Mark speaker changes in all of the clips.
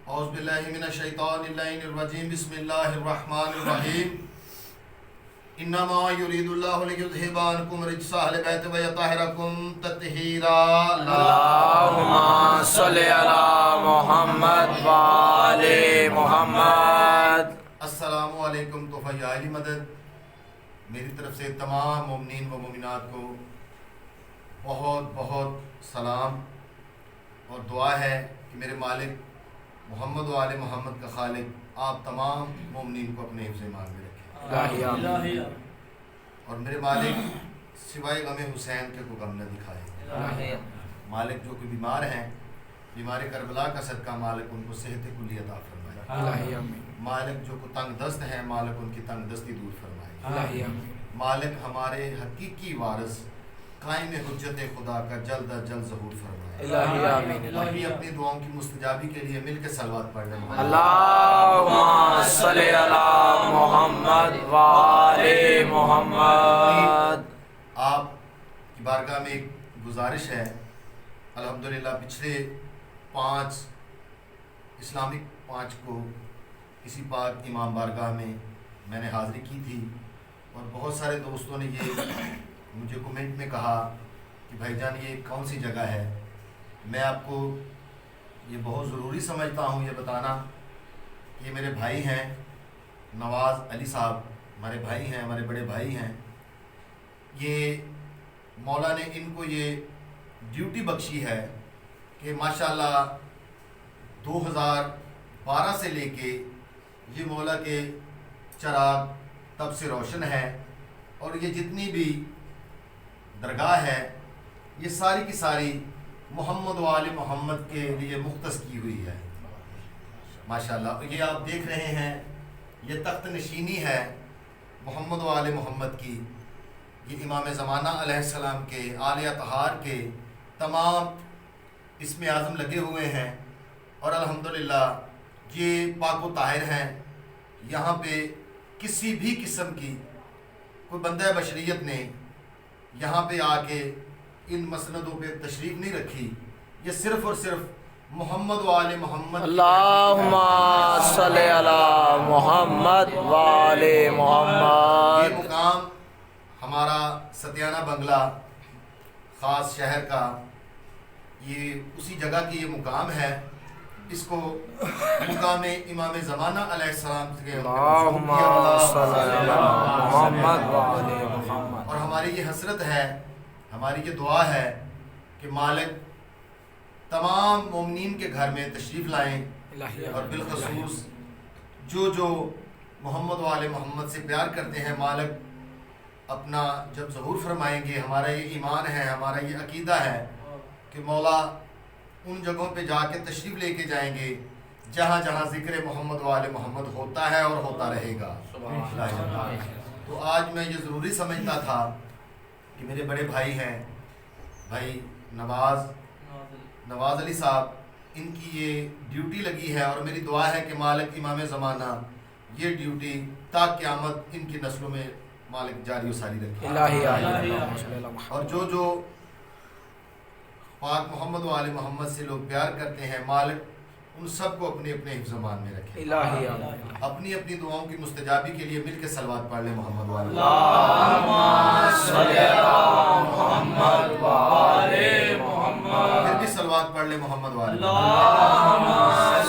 Speaker 1: اعوذ باللہ من الشیطان اللعین الرجیم بسم اللہ الرحمن الرحیم انما یرید اللہ لیذھب عنکم رجس اہل البیت ویطہرکم تطہیرا
Speaker 2: اللہم صلی علی محمد وآل محمد۔
Speaker 1: السلام علیکم۔ تحفہ عالی مدد میری طرف سے تمام مومنین و مومنات کو بہت بہت سلام اور دعا ہے کہ میرے مالک محمد و آل محمد کا خالق آپ تمام مومنین کو اپنے حفظ ایمان میں رکھے، اور میرے مالک سوائے غم حسین کے کوئی غم نہ دکھائے۔ مالک جو کوئی بیمار ہیں، بیمار کربلا کا صدقہ مالک ان کو صحت کلی عطا فرمائے۔ مالک جو کو تنگ دست ہیں، مالک ان کی تنگ دستی دور فرمائے۔ مالک ہمارے حقیقی وارث قائم حجت خدا کا جلد از جلد ظہور فرمائے۔ ابھی اپنی دعاؤں کی مستجابی کے لیے مل کے صلوات پڑھ لیں۔
Speaker 2: اللہم صلی علی محمد وآل محمد۔
Speaker 1: آپ کی بارگاہ میں ایک گزارش ہے، الحمدللہ پچھلے 5 اسلامک 5 کو کسی پاک امام بارگاہ میں نے حاضری کی تھی، اور بہت سارے دوستوں نے یہ مجھے کومنٹ میں کہا کہ بھائی جان یہ کون سی جگہ ہے۔ میں آپ کو یہ بہت ضروری سمجھتا ہوں یہ بتانا، یہ میرے بھائی ہیں نواز علی صاحب، ہمارے بھائی ہیں، ہمارے بڑے بھائی ہیں۔ یہ مولا نے ان کو یہ ڈیوٹی بخشی ہے کہ ماشاءاللہ 2012 سے لے کے یہ مولا کے چراغ تب سے روشن ہے، اور یہ جتنی بھی درگاہ ہے یہ ساری کی ساری محمد و آل محمد کے لیے مختص کی ہوئی ہے ماشاءاللہ۔ یہ آپ دیکھ رہے ہیں یہ تخت نشینی ہے محمد و آل محمد کی، یہ امام زمانہ علیہ السلام کے آل اطہار کے تمام اسم اعظم لگے ہوئے ہیں، اور الحمدللہ یہ پاک و طاہر ہیں۔ یہاں پہ کسی بھی قسم کی کوئی بندہ بشریت نے یہاں پہ آ کے ان مسندوں پہ تشریف نہیں رکھی، یہ صرف اور صرف محمد و آل محمد۔
Speaker 2: اللہم صلی علی محمد وآل محمد۔
Speaker 1: یہ مقام ہمارا ستیانہ بنگلہ خاص شہر کا، یہ اسی جگہ کی یہ مقام ہے۔ اس کو مقام امام زمانہ علیہ السلام کے
Speaker 2: اللہم صلی علی محمد وآل محمد۔
Speaker 1: اور ہماری یہ حسرت ہے، ہماری یہ دعا ہے کہ مالک تمام مومنین کے گھر میں تشریف لائیں، اور بالخصوص جو محمد و آل محمد سے پیار کرتے ہیں، مالک اپنا جب ظہور فرمائیں گے، ہمارا یہ ایمان ہے، ہمارا یہ عقیدہ ہے کہ مولا ان جگہوں پہ جا کے تشریف لے کے جائیں گے جہاں جہاں ذکر محمد و آل محمد ہوتا ہے اور ہوتا رہے گا۔ تو آج میں یہ ضروری سمجھتا تھا کہ میرے بڑے بھائی ہیں، بھائی نواز علی صاحب، ان کی یہ ڈیوٹی لگی ہے، اور میری دعا ہے کہ مالک امام زمانہ یہ ڈیوٹی تا قیامت ان کی نسلوں میں مالک جاری و ساری رکھے، اور جو پاک محمد و آل محمد سے لوگ پیار کرتے ہیں، مالک ان سب کو اپنے اپنے حفظ امان میں رکھے۔ اپنی اپنی دعاؤں کی مستجابی کے لیے مل کے صلوات پڑھ لیں محمد و آل محمد۔
Speaker 2: اللہم صلی علی محمد وآل محمد۔
Speaker 1: پھر بھی صلوات پڑھ لیں محمد و آل محمد۔
Speaker 2: اللہم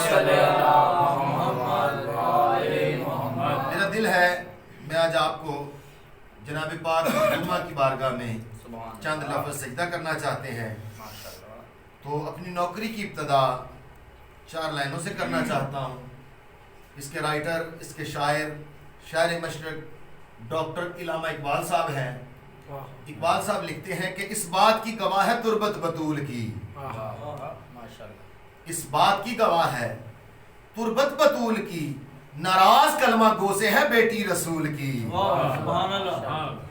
Speaker 2: صلی علی محمد وآل محمد۔
Speaker 1: میرا دل ہے میں آج آپ کو جناب پاک جمعہ کی بارگاہ میں چند لفظ سجدہ کرنا چاہتے ہیں، تو اپنی نوکری کی ابتدا 4 لائنوں سے کرنا چاہتا ہوں۔ اس کے رائٹر، اس کے شاعر مشرق ڈاکٹر علامہ اقبال صاحب ہیں۔ اقبال صاحب لکھتے ہیں کہ اس بات کی گواہ ہے تربت بطول کی، اس بات کی گواہ ہے تربت بطول کی، ناراض کلمہ گو سے ہے بیٹی رسول کی۔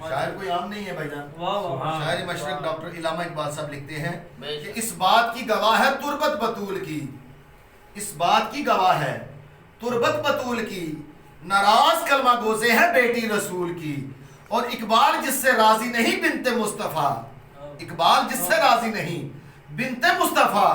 Speaker 1: شاعر کوئی عام نہیں ہے بھائی جان، شاعر مشرق ڈاکٹر علامہ اقبال صاحب لکھتے ہیں کہ اس بات کی گواہ ہے تربت بطول کی، اس بات کی گواہ ہے تربت بطول کی، ناراض کلمہ گو سے ہے بیٹی رسول کی۔ اور اقبال جس سے راضی نہیں بنت مصطفیٰ، اقبال جس سے راضی نہیں بنت مصطفیٰ،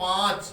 Speaker 1: 5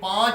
Speaker 1: 5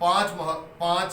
Speaker 1: 5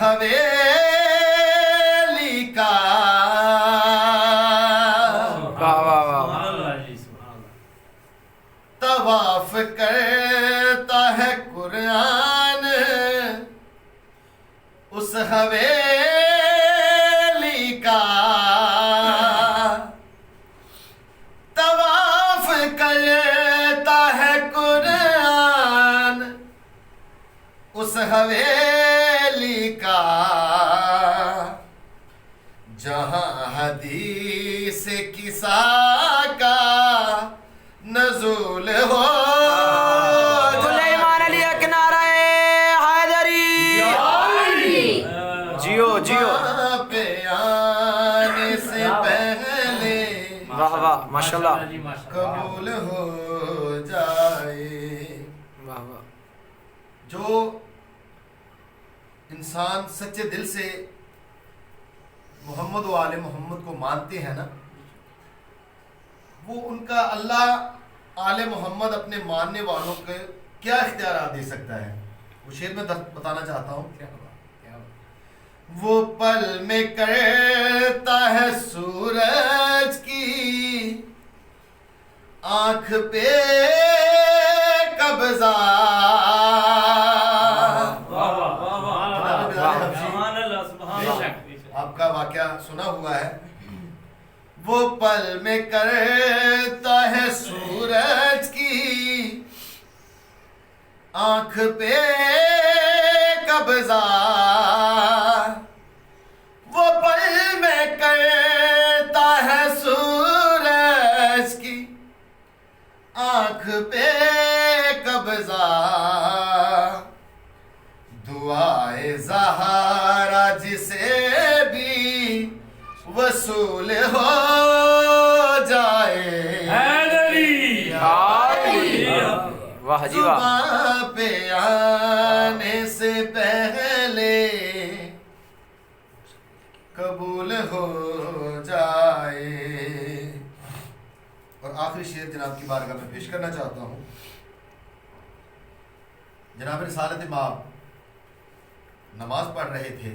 Speaker 1: حویلی کا
Speaker 3: واہ واہ واہ
Speaker 2: سبحان اللہ جی سبحان اللہ
Speaker 1: طواف کرتا ہے قرآن اس حویلی کا طواف کرتا ہے قرآن اس حویلی کا جہاں حدیث کسا کا نزول ہو
Speaker 3: سلیمان علی ایک نعرہ حیدری جیو جیو
Speaker 1: وہاں پہ آنے سے پہلے
Speaker 3: واہ واہ ماشاءاللہ
Speaker 2: جی ماشاءاللہ
Speaker 1: قبول ہو جائے.
Speaker 3: واہ واہ
Speaker 1: جو انسان سچے دل سے محمد و آل محمد کو مانتے ہیں نا، وہ ان کا اللہ آل محمد اپنے ماننے والوں کے کیا اختیارات دے سکتا ہے. وہ شعر میں بتانا چاہتا ہوں.
Speaker 2: کیا بات کیا بات
Speaker 1: وہ پل میں کرتا ہے سورج کی آنکھ پہ قبضہ.
Speaker 2: واہ واہ واہ واہ
Speaker 1: واہ.
Speaker 2: سبحان اللہ سبحان
Speaker 1: بے
Speaker 2: اللہ
Speaker 1: شک آپ کا واقعہ سنا ہوا ہے. وہ پل میں کرتا ہے سورج کی آنکھ پہ قبضہ. وہ پل میں کرتا ہے سورج کی آنکھ پہ قبضہ. دعائے زہارا جسے بھی وصول ہو جائے.
Speaker 2: حیدری
Speaker 3: واہ جی واہ
Speaker 1: زباں پہ آنے سے پہلے قبول ہو جائے. اور آخری شعر جناب کی بارگاہ میں پیش کرنا چاہتا ہوں. جناب رسالت مآب نماز پڑھ رہے تھے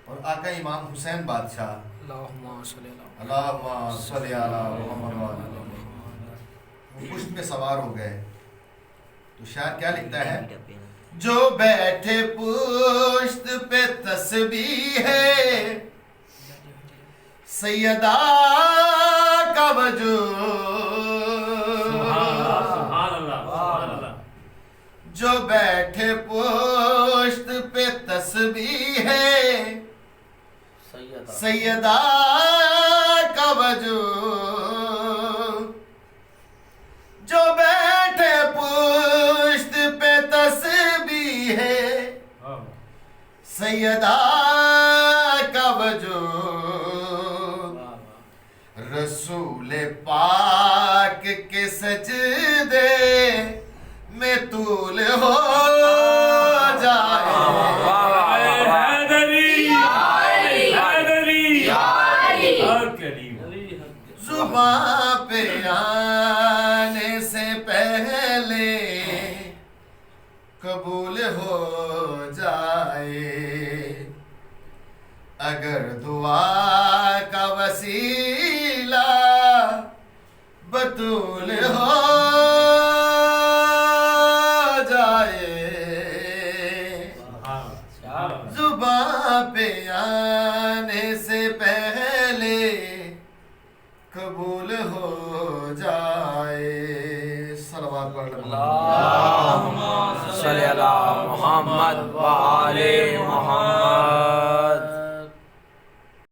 Speaker 1: اور آقا امام حسین بادشاہ
Speaker 3: اللہم صلی اللہ
Speaker 1: اللہم صلی علی محمد و علی محمد وہ پشت پہ سوار ہو گئے. تو شاعر کیا لکھتا ہے؟ جو بیٹھے پشت پہ تسبیح ہے سیدہ کا وجود.
Speaker 2: سبحان اللہ سبحان اللہ
Speaker 1: جو بیٹھے پشت پہ تسبیح ہے سیدہ کا وجود. جو بیٹھے پشت پہ تسبیح ہے سیدہ کا وجود. رسول پاک کے سجدے میں طول ہو جائے.
Speaker 2: حیدری حیدری ہر کریم
Speaker 1: زباں پہ آنے سے پہلے قبول ہو جائے. اگر دعا کا وسیلہ بطول ہو جائے. زباں پہ آنے سے پہلے قبول ہو جائے. صلوات پڑھ لیں.
Speaker 3: صلی اللہ محمد و آل محمد.